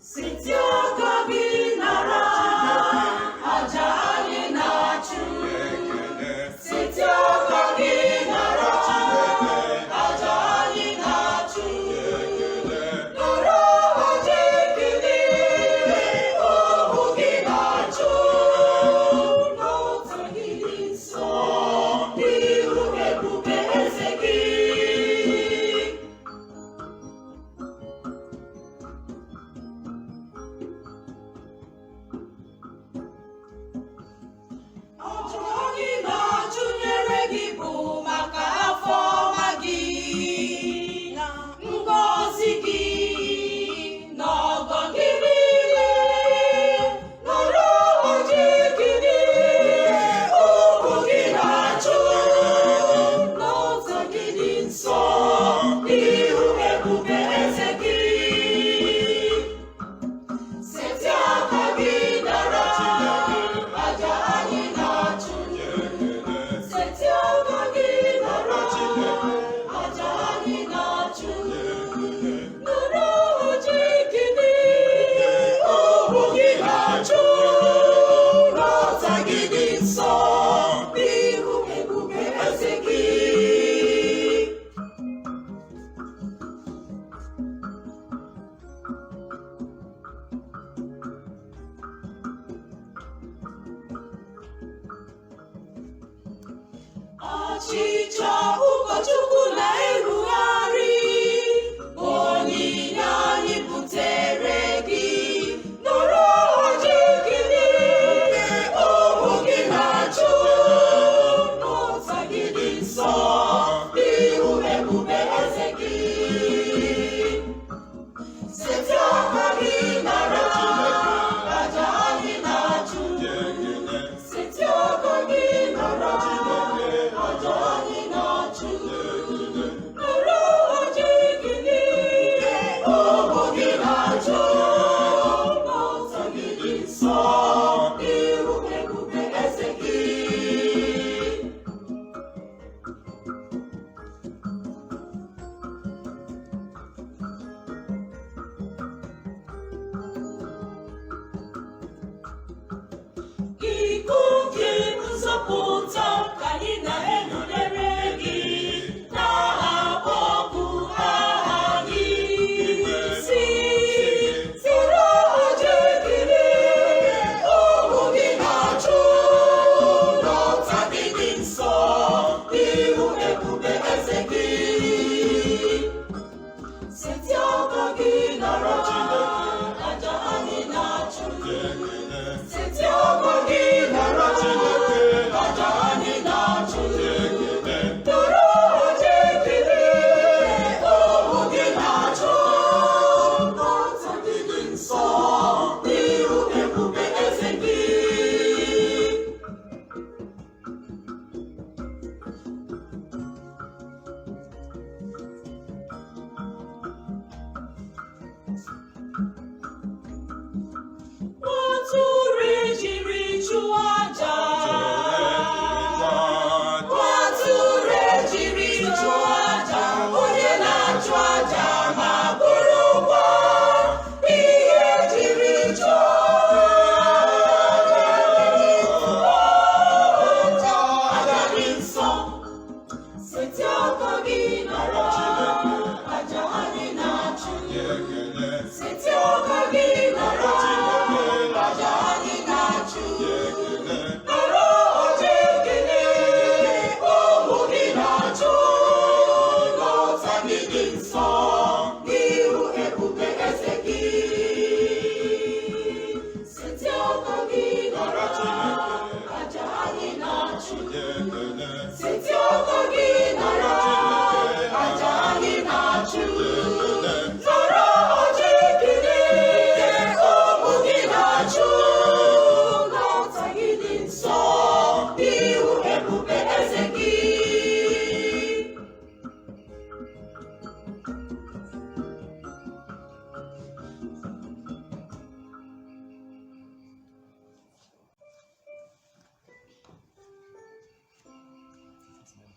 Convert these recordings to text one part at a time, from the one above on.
Setia gabi Nara, aja Anyi Na-Achu. Setia gabi Nara, aja Anyi Na-Achu. Nara aja kini, ohu gị na-achụ. N'otu gị dị nsọ, n'ihu ebube eze gị. Ngozi gị n'ọgọ gị niile, nọrọ oji gị niile, ụmụ gị na-achụ. N'ụzọ gị dị nsọ, n'ihu ebube eze gị. Setia aka gị Nara, aja Anyi Na-Achu. Setia aka gị Nara, aja Anyi Na-Achu. Nara oji gị niile, ụmụ gị na-achụ. N'ụzọ gị dị nsọ, n'ihu ebube eze gị. Ọchịchọ ụkọchukwu na-erugharị bụ onyinye anyị butere gị. Nọrọ oji gị niile, ụmụ gị na-achụ. N'ụzọ gị dị nsọ, n'ihu ebube eze gị. Setia aka gị Nara, aja Anyi Na-Achu. Setia aka gị Nara, aja Anyi Na-Achu. Nara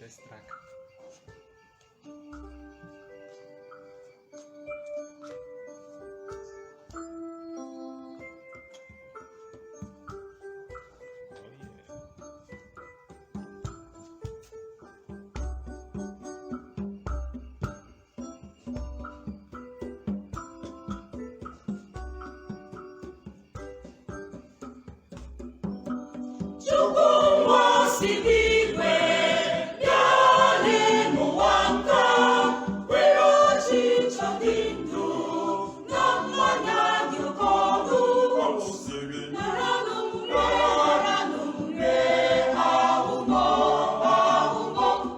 best track. Chukwu Nwa Si N'Igwe, bịa n'elu ụwa nka, were ọchịchọ dị ndụ na mmanya dị oke ọnụ. Naranụ nre ahụhụ,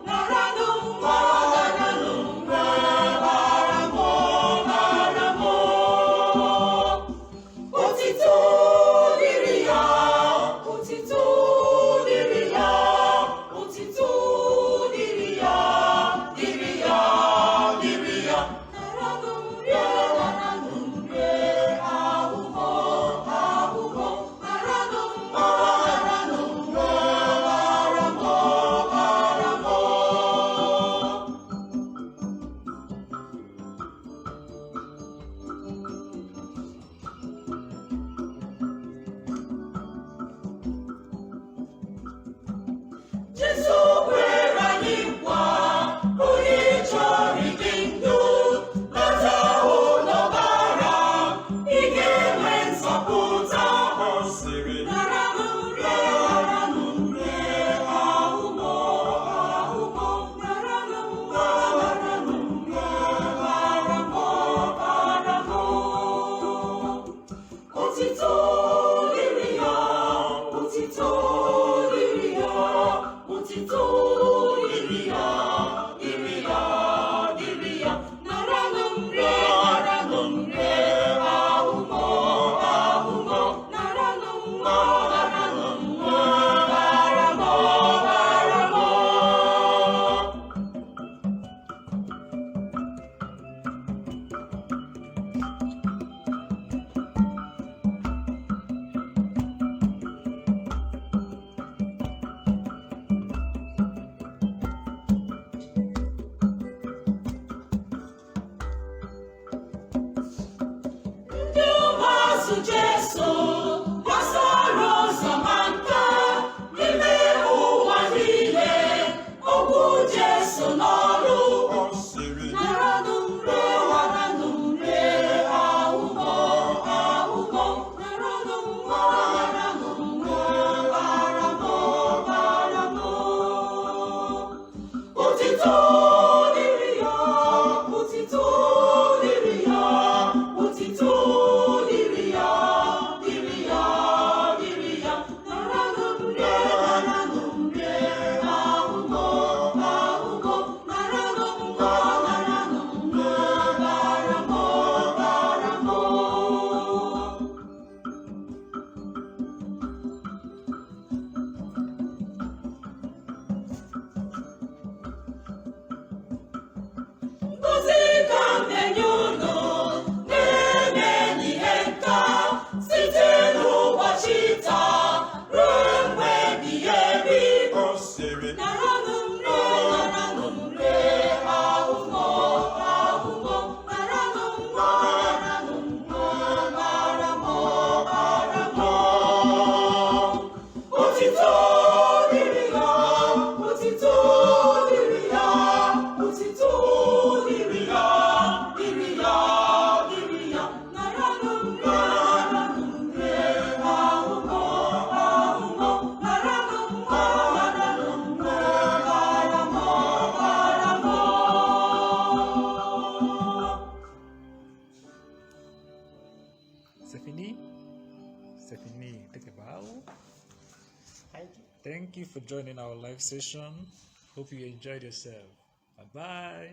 naranụ nre aramụ. Otito dịrị ya, otito dịrị ya, otito dịrị ya, dịrị ya, dịrị ya. Naranụ nre ahụhụ, naranụ nre aramụ. Jesu kwere anyị nkwa, onye chọrọ ịdị ndụ, lọta n'ọbara, ị ga-enwe nzọpụta. Naranụ nre ahụhụ, naranụ nre aramụ. Otito dịrị ya, otito dịrị ya, otito dịrị ya, dịrị ya, dịrị ya. Naranụ nre ahụhụ, naranụ nre aramụ. Ndị ụmụazụ Jesu gbasara ụzọ ma nka n'ime ụwa niile, okwu Jesu n'ọrụ. Naranụ nre ahụhụ, naranụ nre aramụ. Otito dịrị ya, otito dịrị ya, otito dịrị ya, dịrị ya, dịrị ya. Naranụ nre ahụhụ, naranụ nre aramụ. Ngozi ka m na-enye unu, na-enye n'ihe nka, site n'ụbọchị taa ruo mgbe ebighị ebi. Naranụ nre ahụhụ, naranụ nre aramụ. Otito dịrị ya, otito dịrị ya, otito dịrị ya, dịrị ya, dịrị ya. Naranụ nre ahụhụ, naranụ nre aramụ. Stephanie, take a bow. Thank you for joining our live session. Hope you enjoyed yourself. Bye-bye.